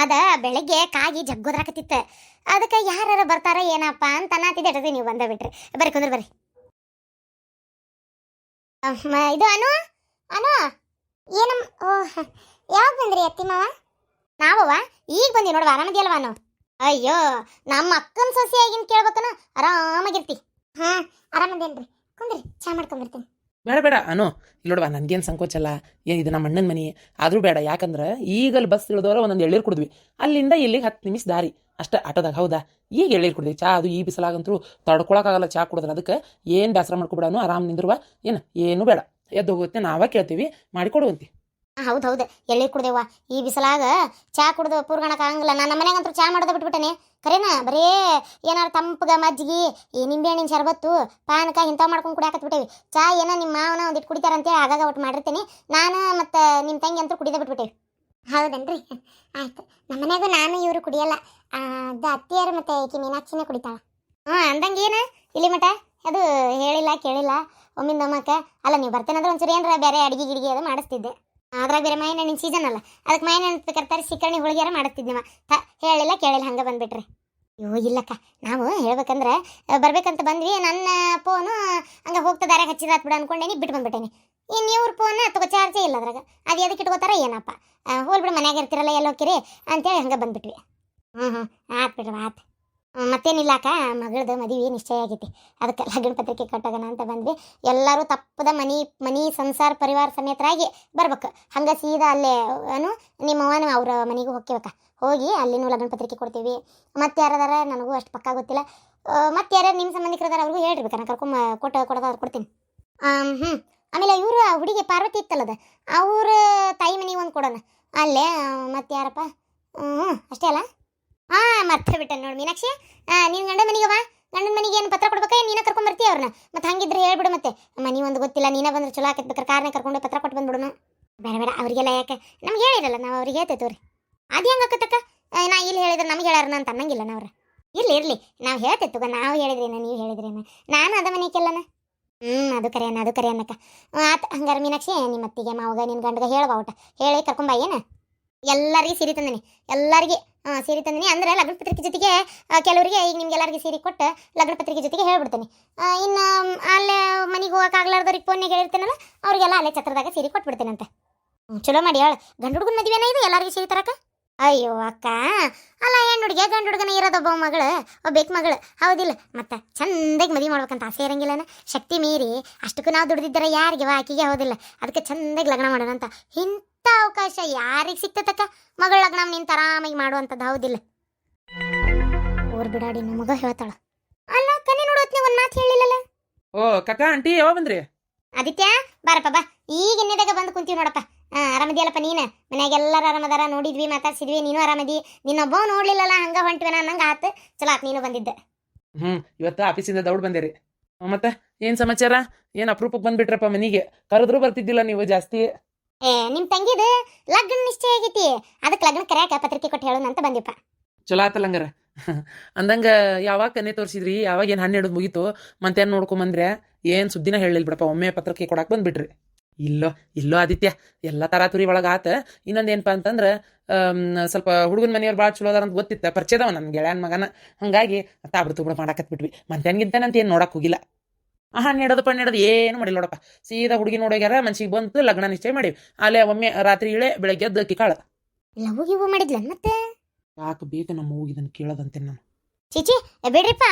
ಅದ ಬೆಳಗ್ಗೆ ಕಾಗಿ ಜಗ್ಗೋದ್ರಾಕತ್ತಿತ್ತ. ಅದಕ್ಕೆ ಯಾರು ಬರ್ತಾರ ಏನಪ್ಪ ಅಂತ ಅನ್ನತ್ತಿದ್ದೆ. ನೀವು ಬಂದ ಬಿಟ್ರಿ. ಬರ್ರಿ ಕುಂದ್ರ ಬರ್ರಿ. ಇದು ಅನು ಅನು ಏನಮ್ಮ. ಓಹ್, ಯಾವಾಗ ಬಂದ್ರಿ ಅತ್ತಿ ಮಾವ? ನಾವವ ಈಗ ಬಂದಿ ನೋಡುವ. ಆರಾಮದಿಯಲ್ವ ಅನು? ಅಯ್ಯೋ, ನಮ್ಮ ಅಕ್ಕನ ಸೊಸೆಯಾಗಿನ ಕೇಳ್ಬೇಕನ ಆರಾಮಾಗಿರ್ತಿ. ಹಾ, ಆರಾಮದೇನ್ರಿ. ಕುಂದ್ರಿ, ಚಾ ಮಾಡ್ಕೊಂಡ್ಬರ್ತೀನಿ. ಬೇಡ ಬೇಡ ಅನು, ಇಲ್ಲಿ ನೋಡುವ, ನನಗೇನು ಸಂಕೋಚ ಅಲ್ಲ. ಏನು ಇದು ನಮ್ಮ ಅಣ್ಣನ ಮನೆ ಆದರೂ ಬೇಡ. ಯಾಕಂದ್ರೆ ಈಗಲ್ಲಿ ಬಸ್ ಇಳಿದವ್ರೆ ಒಂದೊಂದು ಎಳ್ಳೀರು ಕುಡಿದ್ವಿ. ಅಲ್ಲಿಂದ ಇಲ್ಲಿಗೆ 10 ನಿಮಿಷ ದಾರಿ ಅಷ್ಟೇ ಆಟೋದಾಗ. ಹೌದಾ? ಈಗ ಎಳ್ಳೀರು ಕುಡಿದ್ವಿ. ಚಾ ಅದು ಈ ಬಿಸಿಲಾಗಂತೂ ತಡ್ಕೊಳಕ್ಕಾಗಲ್ಲ ಚಾ ಕುಡಿದ್ರೆ. ಅದಕ್ಕೆ ಏನು ಬೇಸರ ಮಾಡ್ಕೊಬಿಡನು, ಆರಾಮ್ ನಿಂದಿರುವ. ಏನು ಬೇಡ, ಎದ್ದು ಹೋಗುತ್ತೆ. ನಾವೇ ಕೇಳ್ತೀವಿ, ಮಾಡಿಕೊಡುವಂತಿ. ಹೌದು ಹೌದು, ಎಳ್ಳಿ ಕುಡ್ದೇವ. ಈ ಬಿಸಿಲಾಗ ಚಾ ಕುಡ್ದು ಪೂರ್ಗಣಕ್ಕೆ ಆಗಂಗಿಲ್ಲ. ನಾನು ನಮ್ಮ ಮನ್ಯಾಗಂತೂ ಚಾ ಮಾಡೋದ ಬಿಟ್ಬಿಟ್ಟೇನೆ. ಕರೇನಾ, ಬರೇ ಏನಾರು ತಂಪಗ ಮಜ್ಜಿಗೆ, ಈ ನಿಂಬೆಹಣ್ಣಿನ ಶರಬತ್ತು, ಪಾನಕ ಇಂಥವು ಮಾಡ್ಕೊಂಡು ಕುಡಿಯಾಕತ್ಬಿಟ್ಟೇವಿ. ಚಾ ಏನೋ ನಿಮ್ಮ ಮಾವನ ಒಂದಿಟ್ಟು ಕುಡಿತಾರಂತೇಳಿ ಆಗಾಗ ಒಟ್ಟು ಮಾಡಿರ್ತೀನಿ. ನಾನು ಮತ್ತು ನಿಮ್ಮ ತಂಗಿ ಅಂತೂ ಕುಡಿದೇ ಬಿಟ್ಬಿಟ್ಟೇವಿ. ಹೌದೇನ್ರಿ? ಆಯ್ತು. ನಮ್ಮ ಮನ್ಯಾಗೂ ನಾನು ಇವರು ಕುಡಿಯಲ್ಲ. ಅದು ಅತ್ತಿಯರು ಮತ್ತು ಈಕಿ ಮೀನಾಕ್ಷಿನೇ ಕುಡಿತಾಳ. ಅಂದಂಗೆ ಏನು ಇಲ್ಲಿ ಮಟ ಅದು ಹೇಳಿಲ್ಲ ಕೇಳಿಲ್ಲ ಒಮ್ಮಿಂದ ಒಮ್ಮಕ್ಕೆ. ಅಲ್ಲ, ನೀವು ಬರ್ತೇನಂದ್ರೆ ಒಂಚೂರು ಏನಾರ ಬೇರೆ ಅಡಿಗೆ ಗಿಡಿಗೆ ಅದು ಮಾಡಿಸ್ತಿದ್ದೆ. ಅದ್ರಾಗ ಬೇರೆ ಮಾವಿನಹಣ್ಣಿನ ಸೀಸನ್ ಅಲ್ಲ, ಅದಕ್ಕೆ ಮಾವಿನಹಣ್ಣು ಕರ್ತಾರೆ, ಸಿಕ್ಕರಣಿ ಹೋಳಿಗೆರ ಮಾಡಿಸ್ತಿದ್ನವ. ಹೇಳಿಲ್ಲ ಕೇಳಿಲ್ಲ ಹಂಗೆ ಬಂದುಬಿಟ್ರಿ. ಅಯ್ಯೋ ಇಲ್ಲಕ್ಕ, ನಾವು ಹೇಳ್ಬೇಕಂದ್ರೆ ಬರ್ಬೇಕಂತ ಬಂದ್ವಿ. ನನ್ನ ಫೋನು ಹಂಗೆ ಹೋಗ್ತಾ ದಾರ್ಯಾಗ ಹಚ್ಚಿದಾತ್ ಬಿಡು ಅನ್ಕೊಂಡೇನಿ, ಬಿಟ್ಟು ಬಂದ್ಬಿಟ್ಟೇನಿ. ಇನ್ನು ಇವ್ರ ಫೋನ್ ತಗೋ ಚಾರ್ಜೇ ಇಲ್ಲ ಅದ್ರಾಗ. ಅದು ಎದಕ್ಕೆ ಇಟ್ಕೋತಾರ ಏನಪ್ಪ. ಹೋಲ್ಬಿಡು, ಮನ್ಯಾಗ ಇರ್ತಿರಲ್ಲ ಎಲ್ಲ ಹೋಗಿರಿ ಅಂತೇಳಿ ಹಂಗೆ ಬಂದ್ಬಿಟ್ವಿ. ಆಯ್ತು ಬಿಡ್ರಿ, ಆಯ್ತು. ಮತ್ತೇನಿಲ್ಲ ಅಕ್ಕ, ಮಗಳದು ಮದುವೆ ನಿಶ್ಚಯ ಆಗೈತಿ. ಅದಕ್ಕೆ ಲಗ್ನ ಪತ್ರಿಕೆ ಕಟ್ಟೋಗಣ ಅಂತ ಬಂದ್ವಿ. ಎಲ್ಲರೂ ತಪ್ಪದ ಮನಿ ಸಂಸಾರ ಪರಿವಾರ ಸಮೇತರಾಗಿ ಬರ್ಬೇಕು. ಹಂಗೆ ಸೀದಾ ಅಲ್ಲೇ ನಿಮ್ಮ ಅವನ ಅವ್ರ ಮನೆಗೂ ಹೋಗ್ಬೇಕ. ಹೋಗಿ ಅಲ್ಲಿನೂ ಲಗ್ನ ಪತ್ರಿಕೆ ಕೊಡ್ತೀವಿ. ಮತ್ತೆ ಯಾರದಾರ ನನಗೂ ಅಷ್ಟು ಪಕ್ಕ ಗೊತ್ತಿಲ್ಲ. ಮತ್ತೆ ಯಾರ್ಯಾರು ನಿಮ್ಮ ಸಂಬಂಧಿಕರದಾರ ಅವ್ರಿಗೂ ಹೇಳ್ರಿ, ನಾನು ಕೊಡೋದಾದ್ರೆ ಕೊಡ್ತೀನಿ. ಆಮೇಲೆ ಇವರು ಹುಡುಗಿ ಪಾರ್ವತಿ ಇತ್ತಲ್ಲದ, ಅವ್ರ ತಾಯಿ ಮನೆಗೆ ಒಂದು ಕೊಡೋಣ ಅಲ್ಲೇ. ಮತ್ತೆ ಯಾರಪ್ಪ? ಅಷ್ಟೇ ಅಲ್ಲ. ಮತ್ತೆ ಬಿಟ್ಟೆ ನೋಡಿ ಮೀನಾಕ್ಷಿ. ನೀನು ಗಂಡ ಮನೆಗೆ ಬಾ. ಗಂಡನ ಮನೆಗೆ ಏನು ಪತ್ರ ಕೊಡ್ಬೇಕಾ? ನೀನ ಕರ್ಕೊಂಡ್ಬರ್ತೀಯ ಅವ್ರನ್ನ. ಮತ್ತೆ ಹಂಗಿದ್ರೆ ಹೇಳ್ಬಿಡು. ಮತ್ತೆ ಮನೆ ಒಂದು ಗೊತ್ತಿಲ್ಲ, ನೀನೇ ಬಂದ್ರೆ ಚಲೋ ಆಕೈತೆ. ಬೇಕಾರೆ ಕಾರ್ನೇ ಕರ್ಕೊಂಡು ಪತ್ರ ಕೊಟ್ಟು ಬಂದ್ಬಿಡೋಣ. ಬೇಡ ಬೇಡ, ಅವ್ರಿಗೆಲ್ಲ ಯಾಕೆ, ನಮ್ಗೆ ಹೇಳಿರಲ್ಲ, ನಾವು ಅವ್ರಿಗೆ ಹೇಳ್ತೇವ್ರಿ. ಅದು ಹೆಂಗೆ ಆಕತ್ತಕ್ಕ? ನಾ ಇಲ್ಲಿ ಹೇಳಿದ್ರೆ ನಮ್ಗೆ ಹೇಳಾರ ಅಂತ ಅನ್ನಂಗಿಲ್ಲ ನಾವ್ರ. ಇರ್ಲಿ, ನಾವು ಹೇಳ್ತೇವೆ. ನಾವು ಹೇಳಿದ್ರೇನ, ನೀವು ಹೇಳಿದ್ರೇನ, ನಾನು ಅದ ಮನೆಗೆಲ್ಲನ. ಅದು ಕರೆ ಅನ್ನಕ್ಕ. ಆತ ಹಂಗಾರೆ ಮೀನಾಕ್ಷಿ, ನಿಮ್ಮ ಅತ್ತಿಗೆ ಮಾವಾಗ ನಿನ್ನ ಗಂಡಗ ಹೇಳ್ಬಾ. ಊಟ ಹೇಳಿ ಕರ್ಕೊಂಬ. ಏನು ಎಲ್ಲರಿಗೆ ಸೀರೆ ತಂದಿನಿ, ಎಲ್ಲರಿಗೆ ಸೀರೆ ತಂದಿನಿ. ಅಂದ್ರೆ ಲಗ್ನ ಪತ್ರಿಕೆ ಜೊತೆಗೆ ಕೆಲವರಿಗೆ, ಈಗ ನಿಮ್ಗೆಲ್ಲರಿಗೆ ಸೀರೆ ಕೊಟ್ಟು ಲಗ್ನ ಪತ್ರಿಕೆ ಜೊತೆಗೆ ಹೇಳ್ಬಿಡ್ತೀನಿ. ಇನ್ನು ಅಲ್ಲೇ ಮನೆಗೆ ಹೋಗೋಕ್ಕಾಗ್ಲಾರ್ದವ್ರಿಗೆ ಫೋನ್ಯಾಗ ಹೇಳಿರ್ತೇನಲ್ಲ, ಅವ್ರಿಗೆಲ್ಲ ಅಲ್ಲೇ ಛತ್ರದಾಗ ಸೀರೆ ಕೊಟ್ಬಿಡ್ತೇನಂತ. ಚಲೋ ಮಾಡಿ ಹೇಳು. ಗಂಡು ಹುಡುಗನ ಮದುವೆನ ಇದು ಎಲ್ಲರಿಗೆ ಸೀರೆ ತರಕ? ಅಯ್ಯೋ ಅಕ್ಕ, ಅಲ್ಲ ಹೆಣ್ಣು ಹುಡುಗಿ ಗಂಡು ಹುಡುಗನ ಇರೋದೊಬ್ಬ ಮಗಳು, ಒಬ್ಬೇಕು ಮಗಳು, ಹೌದಿಲ್ಲ? ಮತ್ತೆ ಚಂದಾಗಿ ಮದುವೆ ಮಾಡ್ಬೇಕಂತ ಆಸೆ ಇರಂಗಿಲ್ಲನ? ಶಕ್ತಿ ಮೀರಿ ಅಷ್ಟಕ್ಕೂ ನಾವು ದುಡ್ದಿದ್ದಾರೆ ಯಾರಿಗೆ ಆಕಿಗೆ, ಹೌದಿಲ್ಲ? ಅದಕ್ಕೆ ಚಂದಾಗಿ ಲಗ್ನ ಮಾಡೋಣ ಅಂತ. ಇಂಥ ಅವಕಾಶ ಯಾರಿಗೆ ಸಿಕ್ತತಕ್ಕ? ಮಗಳ ಲಗ್ನ ನಿಂತ ಆರಾಮಾಗಿ ಮಾಡುವಂಥದ್ದು, ಹೌದಿಲ್ಲ? ಓರ್ ಬಿಡಾಡಿ ಮಗ ಹೇಳ್ತಾಳ. ಅಲ್ಲ ಕಣ್ಣಿ ನೋಡೋತ್ ನೀವು ಒಂದು ಮಾತು ಹೇಳಿಲ್ಲಲ್ಲ. ಓ ಕಕ್ಕ, ಆಂಟಿ ಯಾವಾಗ ಬಂದ್ರಿ? ಆದಿತ್ಯ ಬಾರಪ್ಪ ಬಾ. ಈಗ ಇನ್ನೇದಾಗ ಬಂದು ಕುಂತೀವಿ ನೋಡಪ್ಪ. ಆರಾಮದಿಯಲ್ಲಪ್ಪ ನೀನು? ಮನ್ಯಾಗ ಎಲ್ಲರೂ ಆರಾಮದಾರ, ನೋಡಿದ್ವಿ, ಮಾತಾಡ್ಸಿದ್ವಿ. ನೀನು ಆರಾಮದಿ? ನಿನ್ನೊಬ್ಬ ನೋಡ್ಲಿಲ್ಲಲ್ಲ, ಹಂಗ ಹೊಂಟ್ವೇನ ನಂಗೆ ಆತು. ಚಲೋ ಆತ್ ನೀನು ಬಂದಿದ್ದೆ. ಇವತ್ತು ಆಫೀಸಿಂದ ದೌಡ್ ಬಂದಿರಿ. ಮತ್ತೆ ಏನು ಸಮಾಚಾರ? ಏನು ಅಪರೂಪಕ್ಕೆ ಬಂದ್ಬಿಟ್ರಪ್ಪ ಮನೆಗೆ? ಕರೆದ್ರೂ ಬರ್ತಿದ್ದಿಲ್ಲ ನೀವು ಜಾಸ್ತಿ. ನಿಮ್ಮ ತಂಗಿದು ಲಗ್ನ ನಿಶ್ಚಯ ಆಗೈತಿ, ಅದಕ್ಕೆ ಲಗ್ನ ಕರ್ಯಾಕ ಪತ್ರಿಕೆ ಕೊಟ್ಟು ಹೇಳೋಣ ಅಂತ ಬಂದಿಪ್ಪ. ಚಲೋ ಆತಲ್ಲ ಹಂಗಾರ. ಅಂದಂಗೆ ಯಾವಾಗ ಕನ್ನೆ ತೋರಿಸಿದ್ರಿ? ಯಾವಾಗ ಏನು ಹಣ್ಣು ಹಿಡಿದು ಮುಗೀತು? ಮತ್ತೇನು ನೋಡ್ಕೊಂಬಂದ್ರೆ? ಏನು ಸುದ್ದಿನ ಹೇಳಿಲ್ಲ ಬಿಡಪ್ಪ. ಒಮ್ಮೆ ಪತ್ರಿಕೆ ಕೊಡಕ್ಕೆ ಬಂದುಬಿಟ್ರಿ. ಇಲ್ಲೋ ಆದಿತ್ಯ, ಎಲ್ಲ ತರಾತುರಿ ಒಳಗೆ ಆತ. ಇನ್ನೊಂದು ಏನಪ್ಪ ಅಂತಂದ್ರೆ, ಸ್ವಲ್ಪ ಹುಡುಗನ ಮನೆಯವ್ರು ಭಾಳ ಚಲೋ ಅದಾರ ಅಂತ ಗೊತ್ತಿತ್ತು, ಪರಿಚಯದವ ನನ್ನ ಗೆಳೆಯನ ಮಗನ. ಹಾಗಾಗಿ ತಾಬಿಡ್ತು ಬಿಡ ಮಾಡಾಕತ್ಬಿಟ್ವಿ. ಮತ್ತೇನ್ಗಿಂತೇನಂತ ಏನು ನೋಡಕ್ಕೆ ಹೋಗಿಲ್ಲ. ನೀಡೋದು ಏನು ಮಾಡಿಲ್ಲ ನೋಡಪ್ಪ. ಸೀದಾ ಹುಡುಗಿ ನೋಡೋಗ್ಯಾರ, ಮನ್ಸಿಗೆ ಬಂತು, ಲಗ್ನ ನಿಶ್ಚಯ ಮಾಡೀವಿ. ಅಲ್ಲೇ ಒಮ್ಮೆ ರಾತ್ರಿ ಇಳೆ ಬೆಳಗ್ಗೆ ಎದ್ದು ಕಿಕಾಳ ಲವ್ ಮಾಡಿದ್ಲ. ಮತ್ತೆ ಯಾಕೆ ಬೇಕು ನಮ್ಮ ಹೋಗಿದ್ದನ್ನು ಕೇಳೋದಂತೆ ನಾನು. ಚೀಚಿ ಬಿಡ್ರಿಪ್ಪ,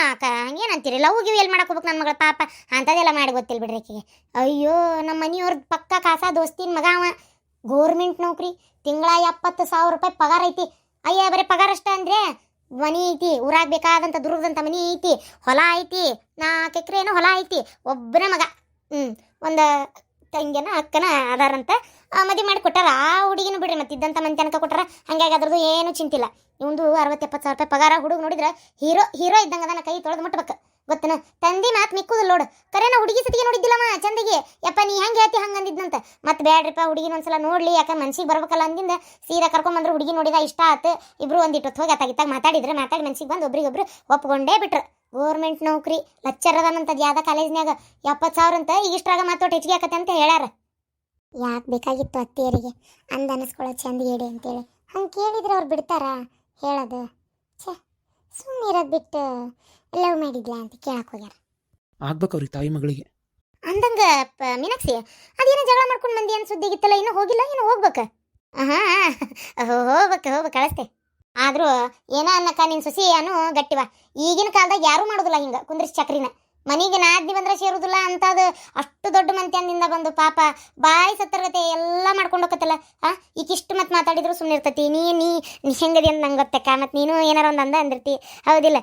ಹಂಗೇನಂತೀರಿ? ಲವ್ ಗಿವ್ ಎಲ್ಲಿ ಮಾಡಕ್ಕೆ ಹೋಗ್ಬೇಕು ನನ್ನ ಮಗಳ? ಪಾಪ ಅಂಥದ್ದೆಲ್ಲ ಮಾಡಿ ಗೊತ್ತಿಲ್ಲ ಬಿಡ್ರಿ ಆಕೆಗೆ. ಅಯ್ಯೋ, ನಮ್ಮ ಮನೆಯವ್ರ ಪಕ್ಕ ಕಾಸಾ ದೋಸ್ತಿನ ಮಗ ಅವ. ಗೋರ್ಮೆಂಟ್ ನೌಕರಿ, ತಿಂಗಳ 70,000 ರೂಪಾಯಿ ಪಗಾರ ಐತಿ. ಅಯ್ಯ, ಬರೀ ಪಗಾರ ಅಷ್ಟ ಅಂದ್ರೆ ಮನಿ ಐತಿ, ಊರಾಗ ಬೇಕಾದಂಥ ದುರ್ಗದಂಥ ಮನಿ ಐತಿ, ಹೊಲ ಐತಿ, 4 ಎಕರೆ ಏನೋ ಹೊಲ ಐತಿ. ಒಬ್ಬನೇ ಮಗ. ಒಂದು ತಂಗಿನ ಅಕ್ಕನ ಅದಾರಂತ. ಮದುವೆ ಮಾಡಿ ಕೊಟ್ಟಾರ. ಆ ಹುಡುಗಿನೂ ಬಿಡ್ರಿ, ಮತ್ತೆ ಇದ್ದಂಥ ಮಂದಿ ತನಕ ಕೊಟ್ಟಾರ. ಹಂಗಾಗಿ ಅದ್ರದ್ದು ಏನು ಚಿಂತಿಲ್ಲ. ಇವಂದು 60-70 ಸಾವಿರ ರೂಪಾಯಿ ಪಗಾರ. ಹುಡುಗ ನೋಡಿದ್ರೆ ಹೀರೋ ಇದ್ದಂಗೆ ಅದನ್ನ ಕೈ ತೊಳೆದು ಮುಟ್ಬೇಕು. ಗೊತ್ತನ? ತಂದಿ ಮಾತು ಮಿಕ್ಕುದಿಲ್ಲ ನೋಡು. ಕರೇನ ಹುಡುಗಿ ಸತಿಗೆ ನೋಡಿದ್ದಿಲ್ಲಮ್ಮ ಚಂದಿಗೆ. ಯಪ್ಪ ನೀ ಹೆಂಗೆ ಹೇಳ್ತಿ ಹಂಗೆ ಅಂದಿದ್ನಂತ. ಮತ್ತೆ ಬೇಡ್ರಿಪ್ಪ, ಹುಡುಗಿನ ಒಂದ್ಸಲ ನೋಡ್ಲಿ, ಯಾಕೆ ಮನ್ಸಿಗೆ ಬರ್ಬೇಕಲ್ಲ ಅಂದಿಂದ ಸೀದಾ ಕರ್ಕೊಂಬಂದ್ರೆ ಹುಡುಗಿ ನೋಡಿದ ಇಷ್ಟ ಆತು. ಇಬ್ರು ಒಂದಿಟ್ಟು ಹೋಗಿ ಅತ್ತಾಗಿತ್ತಾಗ ಮಾತಾಡಿ ಮನ್ಸಿಗೆ ಬಂದು ಒಬ್ರಿಗೊಬ್ರು ಒಪ್ಕೊಂಡೇ ಬಿಟ್ರು. ಗೋರ್ಮೆಂಟ್ ನೌಕರಿ, ಲೆಕ್ಚರ್ ಅದಾನಂತದ್ದು ಯಾವ್ದ ಕಾಲೇಜ್ನಾಗ. 70,000 ಅಂತ. ಈಗ ಇಷ್ಟ್ರಾಗ ಮಾತೋಟ ಹೆಚ್ಚಿಗೆ ಆಕತ್ತೆ ಅಂತ ಹೇಳ್ಯಾರ. ಯಾಕೆ ಬೇಕಾಗಿತ್ತು ಅತ್ತಿಯರಿಗೆ ಅಂದ ಅನಿಸ್ಕೊಳ್ಳೋ ಚಂದ ಹೇಳಿ ಅಂತೇಳಿ. ಹಂಗೆ ಕೇಳಿದ್ರೆ ಅವ್ರು ಬಿಡ್ತಾರಾ ಹೇಳೋದು? ಛೇ, ಸುಮ್ಮನೆ ಇರೋದು ಬಿಟ್ಟು ಲವ್ ಮಾಡಿದ್ಲಾ ಅಂತ ಕೇಳಕ್ಕೆ ಹೋಗ್ಯಾರ. ಆಗ್ಬೇಕು ಅವ್ರಿಗೆ ತಾಯಿ ಮಗಳಿಗೆ. ಅಂದಂಗ ಮೀನಾಕ್ಷಿ, ಅದೇನೋ ಜಗಳ ಮಾಡ್ಕೊಂಡು ಮಂದಿ ಏನು ಸುದ್ದಿಗಿತ್ತಲ್ಲ, ಇನ್ನೂ ಹೋಗಿಲ್ಲ, ಇನ್ನು ಹೋಗ್ಬೇಕು? ಹೋಗ್ಬೇಕು ಕಳಿಸ್ತೆ. ಆದರೂ ಏನೋ ಅನ್ನಕ್ಕ ನಿನ್ನ ಸೊಸಿ ಅನು ಗಟ್ಟಿವ. ಈಗಿನ ಕಾಲದಾಗ ಯಾರೂ ಮಾಡೋದಿಲ್ಲ ಹಿಂಗೆ ಕುಂದ್ರಿಸಿ ಚಕ್ರಿನ. ಮನೆಗೆ ನಾದ್ನಿ ಬಂದ್ರೆ ಸೇರುದಿಲ್ಲ ಅಂತದು. ಅಷ್ಟು ದೊಡ್ಡ ಮಂತ್ಯಂದಿಂದ ಬಂದು ಪಾಪ ಬಾಯಿ ಸತ್ತರಗತೆ ಎಲ್ಲ ಮಾಡ್ಕೊಂಡು ಹೋಗತ್ತಲ್ಲ. ಈಗಿಷ್ಟು ಮತ್ತೆ ಮಾತಾಡಿದ್ರು ಸುಮ್ಮನೆ ಇರ್ತೈತಿ. ನೀ ಹೆಂಗದಿ ಅಂತ ನಂಗೆ ಗೊತ್ತಕ್ಕ. ಮತ್ತು ನೀನು ಏನಾರ ಒಂದು ಅಂದಿರ್ತಿ, ಹೌದಿಲ್ಲ?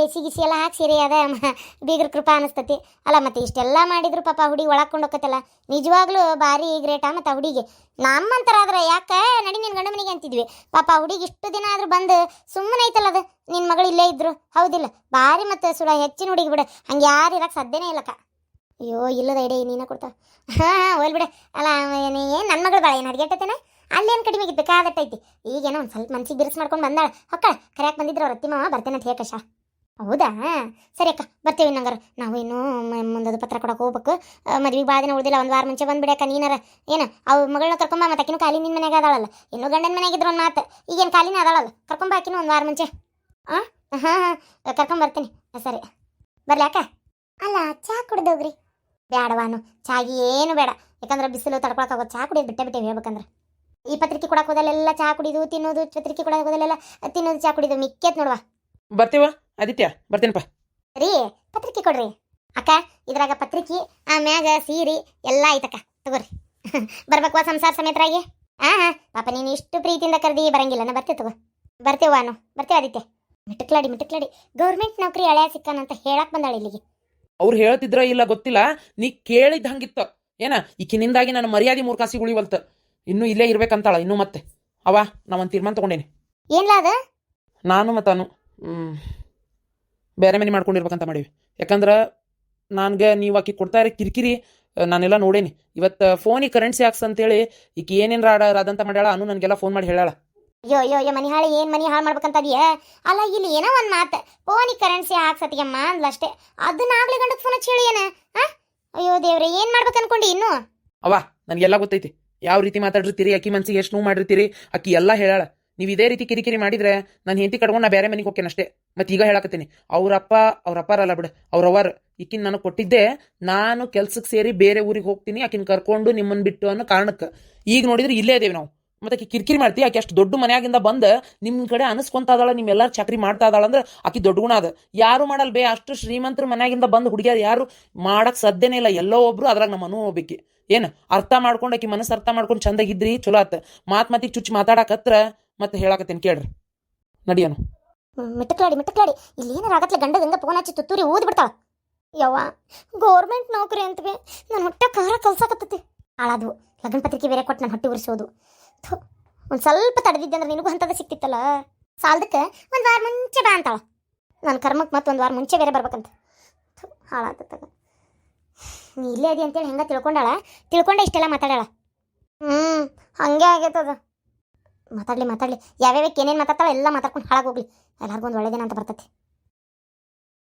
ಎಸಿ ಗಿಸಿ ಎಲ್ಲ ಹಾಕಿ ಸೀರೆ ಅದ ಬೀಗ್ರ ಕೃಪಾ ಅನಿಸ್ತತಿ ಅಲ್ಲ. ಮತ್ತು ಇಷ್ಟೆಲ್ಲ ಮಾಡಿದ್ರು ಪಾಪ ಹುಡುಗಿ ಒಳಕೊಂಡು ಹೋಗತ್ತಲ್ಲ. ನಿಜವಾಗ್ಲೂ ಭಾರಿ ಗ್ರೇಟ. ಮತ್ತು ಆ ಹುಡುಗಿ ನಮ್ಮಂತರ ಆದ್ರೆ ಯಾಕೆ ನಡಿ ನಿನ್ನ ಗಂಡ ಮನೆಗೆ ಅಂತಿದ್ವಿ. ಪಾಪ ಹುಡುಗಿ ಇಷ್ಟು ದಿನ ಆದ್ರೂ ಬಂದು ಸುಮ್ಮನೆ ಐತಲ್ಲ ಅದು. ನಿನ್ನ ಮಗಳು ಇಲ್ಲೇ ಇದ್ರು, ಹೌದಿಲ್ಲ? ಭಾರಿ ಮತ್ತು ಸುಳ ಹೆಚ್ಚಿನ ಹುಡುಗಿ ಬಿಡ. ಹಂಗೆ ಯಾರು ಇರಕ್ಕೆ ಸಾಧ್ಯನೇ ಇಲ್ಲಕ್ಕ. ಅಯ್ಯೋ ಇಲ್ಲದ ಐಡಿಯಾ ನೀನೇ ಕೊಡ್ತಾವ. ಹೋಲ್ ಬಿಡ. ಅಲ್ಲ ಏನು ನನ್ನ ಮಗಳು ಭಾಳ ಏನು ಅಡ್ಗೆಟ್ಟತೇನೆ ಅಲ್ಲೇನು ಕಡಿಮೆ ಆಗಿತ್ತು, ಬೇಕಾದಟ್ಟೈತಿ. ಈಗೇನೋ ಒಂದು ಸ್ವಲ್ಪ ಮನ್ಸಿಗೆ ಬಿರ್ಸ್ ಮಾಡ್ಕೊಂಡು ಬಂದಾಳ. ಹೊಕ್ಕಳ ಕರೆಯಾಕೆ ಬಂದಿದ್ರು ಅವ್ರ ಅತ್ತಿ ಮಾವ ಬರ್ತೇನೆ ಅಂತ ಹೇಳಕಶ. ಹೌದಾ? ಸರಿ ಅಕ್ಕ, ಬರ್ತೀವಿ ನಂಗಾರ. ನಾವು ಇನ್ನೂ ಮುಂದದು ಪತ್ರ ಕೊಡಕ್ಕೆ ಹೋಗ್ಬೇಕು. ಮದ್ವೆಗೆ ಭಾಳ ದಿನ ಉಳಿದಿಲ್ಲ, ಒಂದು ವಾರ ಮುಂಚೆ ಬಂದುಬಿಡಕ್ಕ. ನೀನಾರ ಏನು ಅವ್ರ ಮಗಳನ್ನ ಕರ್ಕೊಂಬ. ಮತ್ತು ಆಕಿನೂ ಖಾಲಿ ನಿನ್ನ ಮನೆಗೆ ಅದಾಳಲ್ಲ, ಇನ್ನೂ ಗಂಡನ ಮನೆಯಾಗಿದ್ರು ಒಂದು ಮಾತು. ಈಗೇನು ಖಾಲಿನೇ ಅದಾಳಲ್ಲ, ಕರ್ಕೊಂಬ ಆಕಿನೂ ಒಂದು ವಾರ ಮುಂಚೆ. ಹಾಂ ಕರ್ಕೊಂಬರ್ತೀನಿ. ಸರಿ ಬರ್ಲಿ ಅಕ್ಕ. ಅಲ್ಲ ಚಹಾ ಕುಡ್ದೋಗ್ರಿ. ಬೇಡವಾನು ಚಾಗಿ ಏನು ಬೇಡ. ಯಾಕಂದ್ರೆ ಬಿಸಿಲು ತಡ್ಕೊಳಕ್ಕಾಗೋದು. ಚಹಾ ಕುಡಿಯೋದು ಬಿಟ್ಟೆ ಹೇಳ್ಬೇಕಂದ್ರೆ. ಈ ಪತ್ರಿಕೆ ಕೊಡಕ್ಕೆ ಹೋದಲ್ಲೆಲ್ಲ ಚಹಾ ಕುಡಿದು ತಿನ್ನೋದು, ಪತ್ರಿಕೆ ಕೊಡಕ್ಕೆ ಹೋದಲ್ಲೆಲ್ಲ ತಿನ್ನೋದು ಚಹಾ ಕುಡಿದು ಮಿಕ್ಕೇತ್ ನೋಡುವ. ಬರ್ತೀವ ಆದಿತ್ಯ? ಬರ್ತೇನಪ್ಪ. ರೀ ಪತ್ರಿಕೆ ಕೊಡ್ರಿ ಅಕ್ಕ. ಇದ್ರಾಗ ಪತ್ರಿಕೆ ಆಮ್ಯಾಗ ಸೀರೆ ಎಲ್ಲ ಐತಕ್ಕ, ತಗೋರಿ. ಬರ್ಬೇಕವಾ ಸಂಸಾರ ಸಮೇತರಾಗಿ? ಪಾಪ ನೀನು ಇಷ್ಟು ಪ್ರೀತಿಯಿಂದ ಕರೆದಿ ಬರಂಗಿಲ್ಲ. ನಾ ಬರ್ತೇವೆ ತಗೋ. ಬರ್ತೇವಾನು ಬರ್ತೇವೆ ಆದಿತ್ಯ. ಮಿಟಕ್ಲಾಡಿ ಗೌರ್ಮೆಂಟ್ ನೌಕರಿ ಹಳೆಯ ಸಿಕ್ಕಾನಂತ ಹೇಳಕ್ ಬಂದಾಳ ಇಲ್ಲಿಗೆ. ಅವ್ರು ಹೇಳ್ತಿದ್ರ ಇಲ್ಲ ಗೊತ್ತಿಲ್ಲ, ನೀ ಕೇಳಿದ್ ಹಂಗಿತ್ತ ಏನ. ಈಕಿನಿಂದಾಗಿ ನನ್ನ ಮರ್ಯಾದೆ 3 ಕಾಸಿಗೆ ಉಳಿವಲ್ತ. ಇನ್ನೂ ಇಲ್ಲೇ ಇರ್ಬೇಕಂತಾಳ ಇನ್ನೂ. ಮತ್ತೆ ನಾವೊಂದು ತೀರ್ಮಾನ ತಗೊಂಡೇನಿ. ಏನ್ಲ ಅದ? ನಾನು ಮತ್ತಾನು ಬೇರೆ ಮನೆ ಮಾಡ್ಕೊಂಡಿರ್ಬೇಕಂತ ಮಾಡೀವಿ. ಯಾಕಂದ್ರೆ ನನ್ಗೆ ನೀವು ಆಕಿ ಕೊಡ್ತಾ ಇರೋ ಕಿರಿಕಿರಿ ನಾನೆಲ್ಲ ನೋಡೇನಿ. ಇವತ್ತು ಫೋನಿಗೆ ಕರೆನ್ಸಿ ಹಾಕ್ಸ್ ಅಂತೇಳಿ ಈಕಿ ಏನೇನು ರಾದಂತ ಮಾಡ್ಯಾಳ. ಅನು ನನಗೆಲ್ಲ ಫೋನ್ ಮಾಡಿ ಹೇಳಾಳ. ಅಯ್ಯೋ ಮನಿ ಹಾಳು ಏನು ಮನಿ ಹಾಳು ಮಾಡ್ಬೇಕಂತದಿಯ? ಅಲ್ಲ ಇಲ್ಲಿ ಏನೋ ಒಂದು ಮಾತು, ಫೋನಿಗೆ ಕರೆನ್ಸಿ ಹಾಕ್ಸತಿಯಮ್ಮ ಅಂದ್ಲಷ್ಟೇ. ಅದನ್ನಾಗ್ಲಿ ಗಂಡಕ್ಕೆ ಫೋನ್ ಹಚ್ಚಿ ಹೇಳಿ ಏನ? ಅಯ್ಯೋ ದೇವ್ರೆ, ಏನು ಮಾಡ್ಬೇಕು ಅನ್ಕೊಂಡು ಇನ್ನು? ನನಗೆಲ್ಲ ಗೊತ್ತೈತಿ ಯಾವ ರೀತಿ ಮಾತಾಡಿರ್ತೀರಿ, ಆಕಿ ಮನ್ಸಿಗೆ ಎಷ್ಟು ನೋವು ಮಾಡಿರ್ತೀರಿ. ಆಕಿ ಎಲ್ಲ ಹೇಳಾಳ. ನೀವು ಇದೇ ರೀತಿ ಕಿರಿಕಿರಿ ಮಾಡಿದ್ರೆ ನಾನು ಹೆಂಡತಿ ಕಡ್ಕೊಂಡು ನಾ ಬೇರೆ ಮನೆಗೆ ಹೋಗ್ತೇನೆ ಅಷ್ಟೇ. ಮತ್ತು ಈಗ ಹೇಳಕತ್ತೀನಿ, ಅವ್ರಪ್ಪರಲ್ಲ ಬಿಡು, ಅವ್ರವ್ರು ಈಕಿನ ನನಗೆ ಕೊಟ್ಟಿದ್ದೆ. ನಾನು ಕೆಲ್ಸಕ್ಕೆ ಸೇರಿ ಬೇರೆ ಊರಿಗೆ ಹೋಗ್ತೀನಿ, ಆಕಿನ ಕರ್ಕೊಂಡು ನಿಮ್ಮನ್ನು ಬಿಟ್ಟು ಅನ್ನೋ ಕಾರಣಕ್ಕೆ. ಈಗ ನೋಡಿದ್ರೆ ಇಲ್ಲೇ ಇದೇವೆ ನಾವು. ಮತ್ತೆ ಆಕಿ ಕಿರಿಕಿರಿ ಮಾಡ್ತೀವಿ. ಆಕೆ ಅಷ್ಟು ದೊಡ್ಡ ಮನೆಯಾಗಿಂದ ಬಂದು ನಿಮ್ಮ ಕಡೆ ಅನಿಸ್ಕೊಂತ ಅದಾಳ, ನಿಮ್ಮೆಲ್ಲರೂ ಚಾಕ್ರಿ ಮಾಡ್ತಾ ಅದಾಳ ಅಂದ್ರೆ ಆಕಿ ದೊಡ್ಡ ಗುಣ ಅದ. ಯಾರು ಮಾಡಲ್ ಬೇ. ಅಷ್ಟು ಶ್ರೀಮಂತರ ಮನೆಯಾಗಿಂದ ಬಂದು ಹುಡುಗಿಯಾರು ಯಾರು ಮಾಡಕ್ಕೆ ಸಾಧ್ಯನೇ ಇಲ್ಲ. ಎಲ್ಲೋ ಒಬ್ರು, ಅದ್ರಾಗ ನಮ್ಮ ಮನು ಹೋಗ್ಬೇಕಿ. ಏನು ಅರ್ಥ ಮಾಡ್ಕೊಂಡು ಆಕಿ ಮನಸ್ಸು ಅರ್ಥ ಮಾಡ್ಕೊಂಡು ಚಂದಾಗಿದ್ರಿ ಚಲೋ ಆತ. ಮಾತಿಗೆ ಚುಚ್ಚಿ ಮಾತಾಡಕತ್ರ ಮತ್ತೆ ಹೇಳಕತ್ತೇನೆ ಕೇಳ್ರಿ. ನಡಿಯನು ಮಿಟಕ್ಲಾಡಿ ಇಲ್ಲಿ ಏನಾರ ಆಗತ್ಲೆ ಗಂಡ ಗಂಗ ಫೋನ್ ಹಚ್ಚಿ ತುತ್ತೂರಿ ಊದ್ ಬಿಡ್ತಾಳ. ಯವ್ವ ಗೌರ್ಮೆಂಟ್ ನೌಕರಿ ಅಂತವೆ ನನ್ನ ಹೊಟ್ಟೆ ಖಾರ ಕಲ್ಸಾಕತ್ತತಿ. ಹಾಳಾದ್ವು ಲಗ್ನ ಪತ್ರಿಕೆ ಬೇರೆ ಕೊಟ್ಟು ನನ್ನ ಹೊಟ್ಟೆ ಉರಿಸೋದು. ಒಂದು ಸ್ವಲ್ಪ ತಡೆದಿದ್ದೆ ಅಂದ್ರೆ ನಿನಗೂ ಅಂತದ ಸಿಕ್ತಿತ್ತಲ್ಲ. ಸಾಲದಕ್ಕೆ ಒಂದು ವಾರ ಮುಂಚೆ ಬಾ ಅಂತಾಳ. ನನ್ನ ಕರ್ಮಕ್ಕೆ ಮತ್ತೆ ಒಂದು ವಾರ ಮುಂಚೆ ಬೇರೆ ಬರ್ಬೇಕಂತ. ಹಾಳಾದ ನೀ ಇಲ್ಲೇ ಅದಿ ಅಂತೇಳಿ ಹೆಂಗೆ ತಿಳ್ಕೊಂಡೆ ಇಷ್ಟೆಲ್ಲ ಮಾತಾಡಾಳ. ಹಂಗೆ ಆಗೈತದ. ಮಾತಾಡ್ಲಿ ಯಾವ್ಯಾವಕ್ಕೆ ಏನೇನು ಮಾತಾಡ್ತಾಳೆ ಎಲ್ಲ ಮಾತಾಡ್ಕೊಂಡು ಹಾಳಾಗೋಗ್ಲಿ. ಎಲ್ಲರಿಗೂ ಒಂದು ಒಳ್ಳೆದೇನ ಅಂತ ಬರ್ತೈತಿ.